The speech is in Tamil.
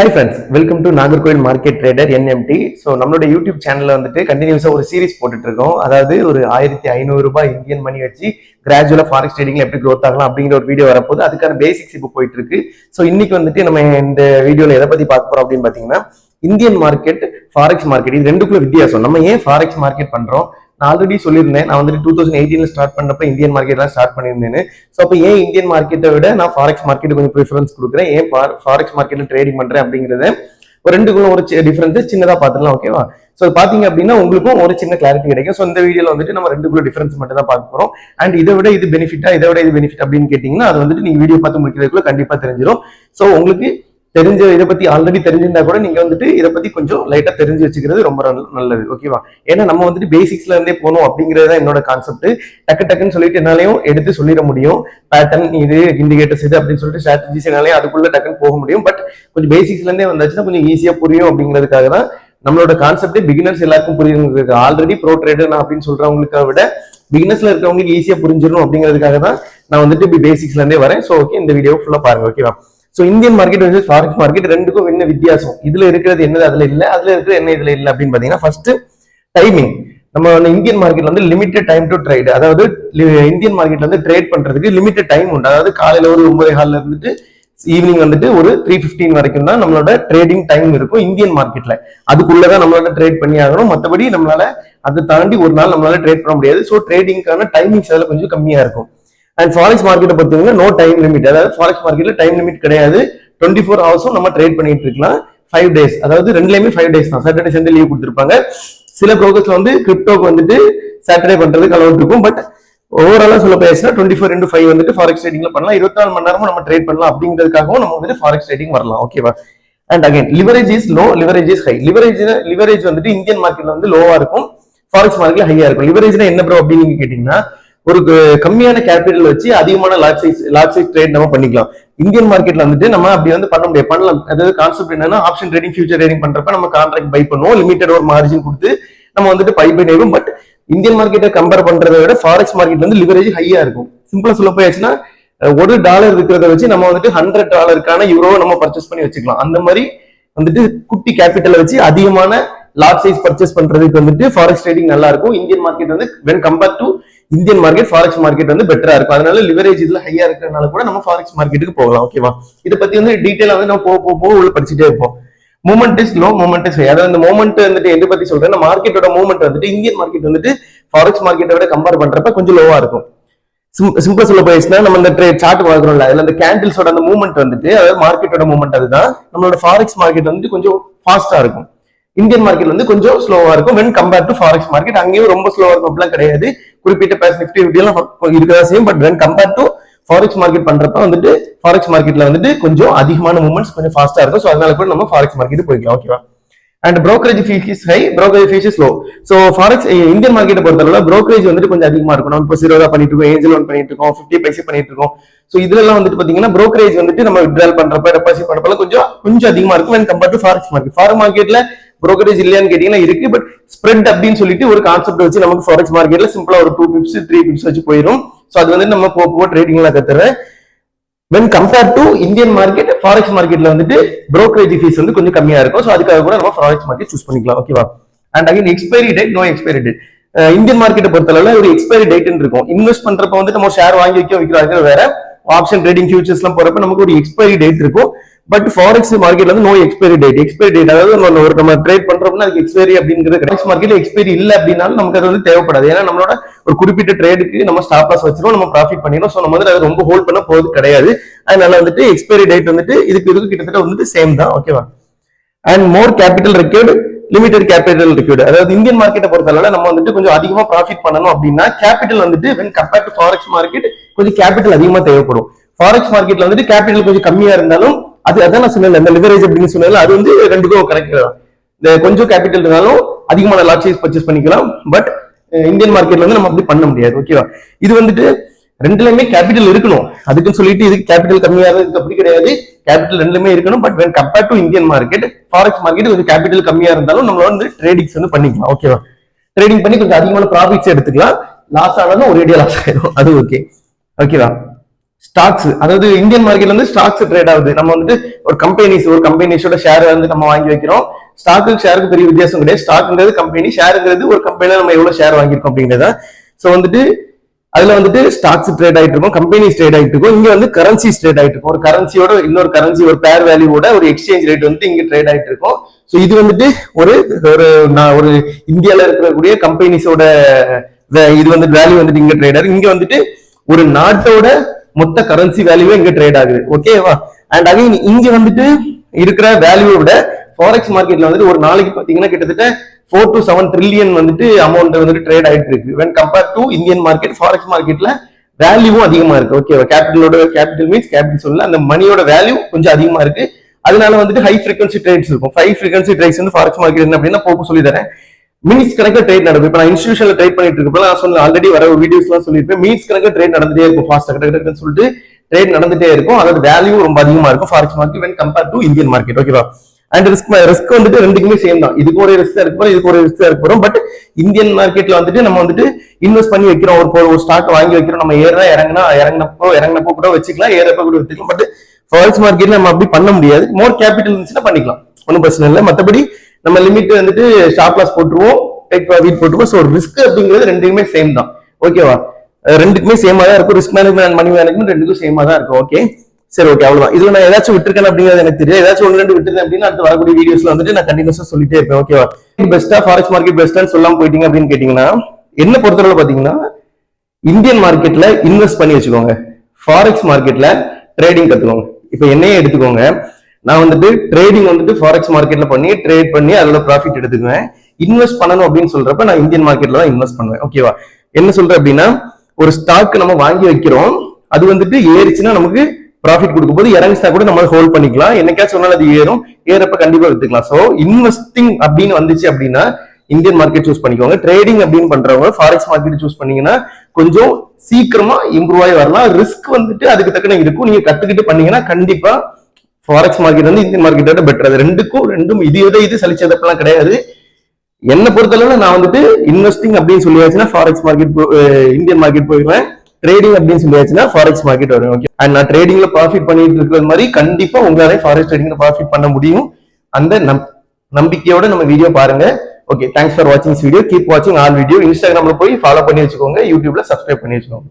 Hi friends, welcome to Nagarkoil Market Trader NMT. So நம்மளோட யூடியூப் சேனல்ல வந்துட்டு கண்டினியூஸா ஒரு சீரிஸ் போட்டுட்டு இருக்கோம். அதாவது ஒரு 1500 ரூபாய் இந்தியன் மணி வச்சு கிராஜுவலா ஃபாரெக்ஸ் ட்ரேடிங்ல எப்படி growth ஆகலாம் அப்படிங்கிற ஒரு வீடியோ வரப்போது. அதுக்கான பேசிக்ஸ் இப்போ போயிட்டு இருக்கு. ஸோ இன்னைக்கு வந்துட்டு நம்ம இந்த வீடியோல எதை பத்தி பார்க்க போறோம் அப்படின்னு பாத்தீங்கன்னா இந்தியன் மார்க்கெட், ஃபாரெக்ஸ் மார்க்கெட் இது ரெண்டுக்குள்ள வித்தியாசம். நம்ம ஏன் ஃபாரெக்ஸ் மார்க்கெட் பண்றோம்? நான் ஆல்ரெடி சொல்லியிருந்தேன், நான் வந்துட்டு 2018 ஸ்டார்ட் பண்ணப்ப இந்தியன் மார்க்கெட் தான் ஸ்டார்ட் பண்ணியிருந்தேன். ஸோ அப்போ ஏன் இந்தியன் மார்க்கெட்டை விட நான் ஃபாரெக்ஸ் மார்க்கெட் கொஞ்சம் ப்ரிஃபரன்ஸ் கொடுக்குறேன், ஏன் ஃபாரெக்ஸ் மார்க்கெட்ல ட்ரேடிங் பண்றேன் அப்படிங்கிறத ஒரு ரெண்டுக்குள்ள ஒரு டிஃபரன்ஸ் சின்னதா பாத்துக்கலாம். ஓகேவா? சோ பாத்தீங்க அப்படின்னா உங்களுக்கும் ஒரு சின்ன கிளாரிட்டி கிடைக்கும். சோ இந்த வீடியோல வந்துட்டு நம்ம ரெண்டுக்குள்ள டிஃபரன்ஸ் மட்டும் தான் பார்க்க போறோம். அண்ட் இதை விட இது பெனிஃபிட்டா, இதை விட இது பெனிஃபிட் அப்படின்னு கேட்டீங்கன்னா அது வந்துட்டு நீங்க வீடியோ பார்த்து முடிக்கிறதுக்குள்ள கண்டிப்பா தெரிஞ்சிடும். சோ உங்களுக்கு தெரிஞ்ச இதை பத்தி ஆல்ரெடி தெரிஞ்சிருந்தா கூட நீங்க வந்துட்டு இதை பத்தி கொஞ்சம் லைட்டா தெரிஞ்சு வச்சுக்கிறது ரொம்ப நல்லது. ஓகேவா? ஏன்னா நம்ம வந்துட்டு பேசிக்ஸ்ல இருந்தே போகணும் அப்படிங்கறது என்னோட கான்செப்ட். டக்குன்னு சொல்லிட்டு என்னாலையும் எடுத்து சொல்லிட முடியும். பேட்டர்ன் இது, இண்டிகேட்டர்ஸ் இது அப்படின்னு சொல்லிட்டு ஸ்ட்ராட்டஜிஸ் என்னாலையும் அதுக்குள்ள டக்குன்னு போக முடியும். பட் கொஞ்சம் பேசிக்ஸ்ல இருந்தே வந்தாச்சுன்னா கொஞ்சம் ஈஸியா புரியும் அப்படிங்கிறதுக்காக தான் நம்மளோட கான்செப்ட் பிகினர்ஸ் எல்லாருக்கும் புரியுது. ஆல்ரெடி ப்ரோ ட்ரேடர் நான் அப்படின்னு சொல்றவங்களுக்காக விட பிகினர்ஸ்ல இருக்கிறவங்களுக்கு ஈஸியா புரிஞ்சிடணும் அப்படிங்கிறதுக்காக தான் நான் வந்துட்டு இப்படி பேசிக்ஸ்ல இருந்தே வரேன். ஸோ ஓகே, இந்த வீடியோ ஃபுல்லா பாருங்க. ஓகேவா? சோ இந்தியன் மார்க்கெட் வந்து ஃபாரெக்ஸ் மார்க்கெட் ரெண்டுக்கும் என்ன வித்தியாசம், இதுல இருக்கிறது என்னது அதுல இல்ல, அதுல இருக்கிறது என்ன இதுல இல்ல அப்படின்னு பாத்தீங்கன்னா ஃபர்ஸ்ட் டைமிங். நம்ம இந்தியன் மார்க்கெட்ல வந்து லிமிடெட் டைம் டு ட்ரேட், அதாவது இந்தியன் மார்க்கெட்ல வந்து ட்ரேட் பண்றதுக்கு லிமிடெட் டைம் உண்டு. அதாவது காலையில ஒரு 9:15 இருந்துட்டு ஈவினிங் வந்துட்டு ஒரு 3:15 வரைக்கும் தான் நம்மளோட ட்ரேடிங் டைம் இருக்கும் இந்தியன் மார்க்கெட்ல. அதுக்குள்ளதான் நம்மளால ட்ரேட் பண்ணி ஆகணும். மற்றபடி நம்மளால அதை தாண்டி ஒரு நாள் நம்மளால ட்ரேட் பண்ண முடியாது. ஸோ ட்ரேடிங்கான டைமிங்ஸ் அதில் கொஞ்சம் கம்மியா இருக்கும். அண்ட் ஃபாரெக்ஸ் மார்க்கெட்டை பொறுத்தவரை நோ டைம் லிமிட், அதாவது ஃபாரெக்ஸ் மார்க்கெட்ல டைம் லிமிட் கிடையாது. 24 ஹவர்ஸும் நம்ம ட்ரேட் பண்ணிட்டு இருக்கலாம். 5 days, அதாவது ரெண்டுலயுமே 5 days தான். சாட்டர்டே சண்டே லீவ் கொடுத்துருப்பாங்க. சில ப்ரோக்கர்ஸ்ல வந்து கிரிப்டோக்கு வந்துட்டு சாட்டர்டே பண்றதுக்கு அலவுட் இருக்கும். பட் ஓவராலா சொல்ல போயிடுச்சுன்னா 24x5 வந்துட்டு ஃபாரெக்ஸ் ட்ரேடிங்ல பண்ணலாம். 24 மணி நேரமும் நம்ம ட்ரேட் பண்ணலாம் அப்படிங்கிறதுக்காகவும் நம்ம வந்துட்டு ஃபாரெக்ஸ் ட்ரேடிங் வரலாம். ஓகேவா? And again leverage is low, leverage is high. Leverage வந்துட்டு இந்தியன் மார்க்கெட்ல வந்து லோவா இருக்கும், ஃபாரெக்ஸ் மார்க்கெட்ல ஹையா இருக்கும். லிவரேஜ்னா என்ன ப்ரோ அப்படின்னு நீங்க கேட்டீங்கன்னா ஒரு கம்மியான கேபிட்டல் வச்சு அதிகமான லார்ஜ் சைஸ் ட்ரேட் நம்ம பண்ணிக்கலாம். இந்தியன் மார்க்கெட்ல வந்துட்டு நம்ம அப்படி வந்து பண்ண முடியாது, பண்ணலாம். அதாவது கான்செப்ட் என்னன்னா ஆப்ஷன் ட்ரேடிங், ஃபியூச்சர் ட்ரேடிங் பண்றப்ப நம்ம கான்ட்ராக்ட் பை பண்ணுவோம், லிமிடெட் ஒரு மார்ஜின் கொடுத்து நம்ம வந்துட்டு பை பண்ணிடுவோம். பட் இந்தியன் மார்க்கெட்டை கம்பேர் பண்றதை விட ஃபாரெக்ஸ் மார்க்கெட்ல வந்து லிவரேஜ் ஹையா இருக்கும். சிம்பிளா சொல்ல போயாச்சுன்னா $1 இருக்கிறத வச்சு நம்ம வந்துட்டு $100 யூரோ நம்ம பர்ச்சேஸ் பண்ணி வச்சுக்கலாம். அந்த மாதிரி வந்துட்டு குட்டி கேபிட்டலை வச்சு அதிகமான லார்ஜ் சைஸ் பர்ச்சேஸ் பண்றதுக்கு வந்துட்டு ஃபாரெக்ஸ் ட்ரேடிங் நல்லா இருக்கும். இந்தியன் மார்க்கெட் வந்து when compare to Indian market, forex market வந்து பெட்டரா இருக்கும். அதனால லிவரேஜ் இதுல ஹையா இருக்கிறதுனால கூட நம்ம ஃபாரெக்ஸ் மார்க்கெட்டுக்கு போகலாம். ஓகேவா? இதை பத்தி வந்து டீடைலா வந்து நம்ம போக உள்ள படிச்சுட்டே இருப்போம். Moment is low, moment is high. அதாவது இந்த மூமெண்ட் வந்துட்டு எதை பத்தி சொல்றேன், மார்க்கெட்டோட மூமெண்ட் வந்துட்டு இந்தியன் மார்க்கெட் வந்துட்டு ஃபாரெக்ஸ் மார்க்கெட்டை விட கம்பேர் பண்றப்ப கொஞ்சம் லோவா இருக்கும். சிம்பிளா சொல்ல போயிடுச்சுன்னா நம்ம இந்த சார்ட் பார்க்கறோம்ல, அதுல அந்த கேண்டில்ஸோட அந்த மூவ்மெண்ட் வந்துட்டு, அதாவது மார்க்கெட்டோட மூவ்மெண்ட் அதுதான். நம்மளோட ஃபாரெக்ஸ் மார்க்கெட் வந்துட்டு கொஞ்சம் ஃபாஸ்டா இருக்கும். இந்தியன் மார்க்கெட் வந்து கொஞ்சம் ஸ்லோவா இருக்கும் when compare to forex market. அங்கேயும் ரொம்ப ஸ்லோவா இருக்கும் அப்படிலாம் கிடையாது. குறிப்பிட்ட பேஸ் நிஃப்டி எல்லாம் இருக்கதான் செய்யும். But when compare to forex market பண்றப்ப வந்துட்டு ஃபாரெக்ஸ் மார்க்கெட்ல வந்துட்டு கொஞ்சம் அதிகமான மூவ்மெண்ட்ஸ் கொஞ்சம் ஃபாஸ்டா இருக்கும். ஸோ அதனால கூட நம்ம ஃபாரெக்ஸ் மார்க்கெட் போய்க்கலாம். ஓகேவா? And brokerage fees is high, brokerage fees is low. So forex Indian மார்க்கெட்டை பொறுத்தவரை brokerage வந்துட்டு கொஞ்சம் அதிகமா இருக்கும். நம்ம இப்போ 0 பண்ணிட்டு இருக்கோம், ஏஞ்சல் 1 பண்ணிட்டு இருக்கோம், 50 பைசா பண்ணிட்டு இருக்கோம். ஸோ இதுல வந்துட்டு பாத்தீங்கன்னா brokerage வந்துட்டு நம்ம வித்ட்ரால் பண்றப்ப, டெபாசிட் பண்றப்ப கொஞ்சம் அதிகமா இருக்கும் when compared to forex market. Forex மார்க்கெட்ல brokerage இல்லையான்னு கேட்டீங்கன்னா இருக்கு. பட் ஸ்ப்ரெட் அப்படின்னு சொல்லிட்டு ஒரு கான்செப்ட் வச்சு நமக்கு ஃபாரெக்ஸ் மார்க்கெட்ல சிம்பிளா ஒரு 2 பிப்ஸ் 3 பிப்ஸ் வச்சு போயிடும். ஸோ அது வந்து நம்ம போக ட்ரேடிங்ல கத்துறேன். when compared to Indian market, forex மார்க்கெட்ல வந்துட்டு brokerage fees வந்து கொஞ்சம் கம்மியா இருக்கும். ஸோ அதுக்காக கூட நம்ம ஃபாரெக்ஸ் மார்க்கெட் சூஸ் பண்ணிக்கலாம். ஓகேவா? And again expiry date, no expiry date. Indian மார்க்கெட்டை பொறுத்தளவுல ஒரு எக்ஸ்பைரி டேட் இருக்கும். இன்வெஸ்ட் பண்றப்ப வந்து நம்ம ஷேர் வாங்கி வைக்கிறோம் வேற, ஆப்ஷன் ட்ரேடிங் ஃபியூச்சர்ஸ் எல்லாம் போறப்ப நமக்கு ஒரு எக்ஸ்பைரி டேட் இருக்கும். பட் ஃபாரெக்ஸ் மார்க்கெட்ல வந்து no expiry date. Expiry date அதாவது நம்ம ட்ரேட் பண்றோம்னா அதுக்கு எக்ஸ்பைரி அப்படிங்கிறது ஃபாரெக்ஸ் மார்க்கெட்ல எக்ஸ்பைரி இல்ல அப்படின்னாலும் நமக்கு அது வந்து தேவைப்படாது. ஏன்னா நம்மளோட ஒரு குறிப்பிட்ட ட்ரேடுக்கு நம்ம ஸ்டாப் லாஸ் வச்சிருவோம், நம்ம ப்ராஃபிட் பண்ணிடும். ஸோ நம்ம வந்து அதை ரொம்ப ஹோல்ட் பண்ண போறது கிடையாது. அதனால வந்துட்டு எக்ஸ்பைரி டேட் வந்துட்டு இதுக்கு கிட்டத்தட்ட வந்துட்டு சேம் தான். ஓகேவா? And more capital required, limited capital required. அதாவது இந்தியன் மார்க்கெட்டை பொறுத்தவரை நம்ம வந்துட்டு கொஞ்சம் அதிகமா ப்ராஃபிட் பண்ணணும் அப்படின்னா கேபிட்டல் வந்துட்டு when compare to forex market கொஞ்சம் கேபிட்டல் அதிகமா தேவைப்படும். ஃபாரெக்ஸ் மார்க்கெட்ல வந்துட்டு கேபிட்டல் கொஞ்சம் கம்மியா இருந்தாலும் அதான் நான் சொன்னேன், இந்த லிவரேஜ் அப்படின்னு சொன்னதுல அது வந்து ரெண்டுக்கும் கரெக்ட் தான். இந்த கொஞ்சம் கேபிட்டல் இருந்தாலும் அதிகமான லார்ஜ் சைஸ் பர்ச்சேஸ் பண்ணிக்கலாம். பட் இந்தியன் மார்க்கெட்ல வந்து நம்ம அப்படி பண்ண முடியாது. ஓகேவா? இது வந்துட்டு ரெண்டுலயுமே கேபிட்டல் இருக்கணும். அதுக்குன்னு சொல்லிட்டு இதுக்கு கேபிட்டல் கம்மியா இருக்கு அப்படி கிடையாது. கேபிட்டல் ரெண்டுலயுமே இருக்கணும். But when compare to Indian market, forex market கொஞ்சம் கேபிட்டல் கம்மியா இருந்தாலும் நம்ம வந்து ட்ரேடிங்ஸ் வந்து பண்ணிக்கலாம். ஓகேவா? ட்ரேடிங் பண்ணி கொஞ்சம் அதிகமான ப்ராஃபிட்ஸ் எடுத்துக்கலாம். லாஸ் ஆனாலும் ஒரேடியா லாஸ் ஆயிடும். அது ஓகே. ஓகேவா? ஸ்டாக்ஸ், அதாவது இந்தியன் மார்க்கெட்ல வந்து ஸ்டாக்ஸ் ட்ரேட் ஆகுது. நம்ம வந்துட்டு ஒரு கம்பெனிஸோட ஷேர் வந்து நம்ம வாங்கி வைக்கிறோம். ஸ்டாக்கு ஷேருக்கு பெரிய வித்தியாசம் கிடையாது. ஸ்டாக்ங்கிறது கம்பெனி, ஷேருங்கிறது ஒரு கம்பெனில நம்ம எவ்வளவு ஷேர் வாங்கியிருக்கோம் அப்படிங்கிறத. ஸோ வந்துட்டு அதுல வந்துட்டு ஸ்டாக்ஸ் ட்ரேட் ஆயிட்டு இருக்கும், கம்பெனிஸ் ட்ரேட் ஆயிட்டு இருக்கும். இங்க வந்து கரன்சிஸ் ட்ரேட் ஆயிட்டு இருக்கும். ஒரு கரன்சியோட இன்னொரு கரன்சி, ஒரு பேர் வேல்யூவோட ஒரு எக்ஸ்சேஞ்ச் ரேட் வந்து இங்க ட்ரேட் ஆயிட்டு இருக்கும். ஸோ இது வந்துட்டு ஒரு ஒரு ஒரு இந்தியால இருக்கக்கூடிய கம்பெனிஸோட இது வந்து வேல்யூ வந்துட்டு இங்க ட்ரேட் ஆகுது. இங்க வந்துட்டு ஒரு நாட்டோட மொத்த கரன்சி வேல்யூவே இங்க ட்ரேட் ஆகுது. ஓகேவா? அண்ட் அகைன் இங்க வந்துட்டு இருக்கிற வேல்யூவை விட ஃபாரெக்ஸ் மார்க்கெட்ல வந்துட்டு ஒரு நாளைக்கு பாத்தீங்கன்னா கிட்டத்தட்ட 4 to 7 ட்ரில்லியன் வந்துட்டு அமௌண்ட் வந்துட்டு ட்ரேட் ஆயிட்டு இருக்கு. When compare to Indian market, forex மார்க்கெட்ல வேல்யூவும் அதிகமா இருக்கு. ஓகேவா? கேபிட்டல் மீன்ஸ் கேபிட்டல் சொல்லல, அந்த மணியோட வேல்யூ கொஞ்சம் அதிகமா இருக்கு. அதனால வந்துட்டு ஹை ஃப்ரீக்வன்சி ட்ரேட்ஸ் இருக்கும். ஹை ஃப்ரீக்வன்சி ட்ரேட்ஸ் வந்து ஃபாரெக்ஸ் மார்க்கெட் என்ன அப்படின்னா போக்கு சொல்லி தரேன். மினிட்ஸ் கணக்கு ட்ரேட் நடக்கும். இப்ப நான் இன்ஸ்டியூஷன்ல ட்ரேட் பண்ணிட்டு இருக்கப்ப நான் சொன்ன ஆல்ரெடி வர வீடியோஸ் எல்லாம் சொல்லியிருப்பேன். மினிட்ஸ் கணக்கு ட்ரேட் நடந்துட்டே இருக்கும். ஃபாஸ்ட் கரெக்ட் சொல்லிட்டு ட்ரேட் நடந்துட்டே இருக்கும். அதோட வேல்யூ ரொம்ப அதிகமா இருக்கும் forex market when compare to Indian market. ஓகேவா? அண்ட் ரிஸ்க் வந்துட்டு ரெண்டுக்குமே சேம் தான். இதுக்கு ஒரு ரிஸ்க் இருக்கு, இதுக்கு ஒரு ரிஸ்க் இருக்கு. பட் இந்தியன் மார்க்கெட்ல வந்துட்டு நம்ம வந்துட்டு இன்வெஸ்ட் பண்ணி வைக்கிறோம். ஒரு ஸ்டாக் வாங்கி வைக்கிறோம். நம்ம இறங்கினப்போ கூட வச்சுக்கலாம், ஏறப்போ கூட வச்சுக்கலாம். பட் ஃபாரெக்ஸ் மார்க்கெட்ல நம்ம அப்படி பண்ண முடியாது. மோர் கேபிட்டல் இருந்துச்சுன்னா பண்ணிக்கலாம், ஒன்றும் பிரச்சனை இல்லை. மற்றபடி நம்ம லிமிட் வந்துட்டு ஸ்டாப் லாஸ் போட்டுருவோம், டேக் ப்ராஃபிட் போட்டுருவோம். ஸோ ரிஸ்க் அப்படிங்கிறது ரெண்டுக்குமே சேம் தான். ஓகேவா? ரெண்டுக்குமே சேமா தான் இருக்கும். ரிஸ்க் மேனேஜ்மெண்ட், மணி மேனேஜ்மெண்ட் ரெண்டுக்கும் சேமா தான் இருக்கும். ஓகே, சரி, ஓகே, அவ்வளவுதான். இதுல நான் ஏதாச்சும் விட்டுருக்கேன் அப்படிங்கிறது எனக்கு தெரியும். ஏதாச்சும் ஒன்று ரெண்டு விட்டுருக்கேன் அப்படின்னா அடுத்து வரக்கூடிய வீடியோஸ்ல வந்துட்டு நான் கண்டினியூஸா சொல்லிட்டே இருப்பேன். ஓகேவா? பெஸ்டா ஃபாரெக்ஸ் மார்க்கெட் பெஸ்டான்னு சொல்லாம போயிட்டீங்க அப்படின்னு கேட்டீங்கன்னா, என்ன பொறுத்தவரை பாத்தீங்கன்னா இந்தியன் மார்க்கெட்ல இன்வெஸ்ட் பண்ணி வச்சுக்கோங்க, ஃபாரெக்ஸ் மார்க்கெட்ல ட்ரேடிங் கத்துக்கோங்க. இப்ப என்னையே எடுத்துக்கோங்க, நான் வந்துட்டு ட்ரேடிங் வந்துட்டு ஃபாரெக்ஸ் மார்க்கெட்ல பண்ணி ட்ரேட் பண்ணி அதோட ப்ராஃபிட் எடுத்துக்குவேன். இன்வெஸ்ட் பண்ணணும் அப்படின்னு சொல்றப்ப நான் இந்தியன் மார்க்கெட்ல தான் இன்வெஸ்ட் பண்ணுவேன். ஓகேவா? என்ன சொல்றேன் அப்படின்னா, ஒரு ஸ்டாக் நம்ம வாங்கி வைக்கிறோம், அது வந்துட்டு ஏறிச்சுன்னா நமக்கு ப்ராஃபிட் கொடுக்கும் போது, இறங்கிச்சா கூட நம்ம ஹோல்ட் பண்ணிக்கலாம். என்னைக்காச்சும் சொன்னாலும் அது ஏறப்ப கண்டிப்பா வித்துக்கலாம். ஸோ இன்வெஸ்டிங் அப்படின்னு வந்துச்சு அப்படின்னா இந்தியன் மார்க்கெட் சூஸ் பண்ணிக்கோங்க. ட்ரேடிங் அப்படின்னு பண்றவங்க ஃபாரெக்ஸ் மார்க்கெட் சூஸ் பண்ணீங்கன்னா கொஞ்சம் சீக்கிரமா இம்ப்ரூவ் ஆகி வரலாம். ரிஸ்க் வந்துட்டு அதுக்கு தக்கன இருக்கும். நீங்க கத்துக்கிட்டு பண்ணீங்கன்னா கண்டிப்பா ஃபாரெக்ஸ் மார்க்கெட் வந்து இந்தியன் மார்க்கெட்டோட பெட்டர். அது ரெண்டும் இது சலிச்சதப்பெல்லாம் கிடையாது. என்ன பொறுத்தளவு நான் வந்துட்டு இன்வெஸ்டிங் அப்படின்னு சொல்லியாச்சுன்னா ஃபாரெக்ஸ் மார்க்கெட், இந்தியன் மார்க்கெட் போயிடுவேன். ட்ரேடிங் அப்படின்னு சொல்லியாச்சுன்னா ஃபாரெக்ஸ் மார்க்கெட் வரும். ஓகே, அண்ட் நான் ட்ரேடிங்ல ப்ராஃபிட் பண்ணிட்டு இருக்கிறது மாதிரி கண்டிப்பா உங்களாலே ஃபாரெக்ஸ் ட்ரேடிங்ல ப்ராஃபிட் பண்ண முடியும். அந்த நம்பிக்கையோட நம்ம வீடியோ பாருங்க. ஓகே, தேங்க்ஸ் ஃபார் வாட்சிங் வீடியோ. கீப் வாட்சிங் ஆல் வீடியோ. இன்ஸ்டாகிராம்ல போய் ஃபாலோ பண்ணி வச்சுக்கோங்க, யூடியூப்ல சப்ஸ்கிரைப் பண்ணி வச்சுக்கோங்க.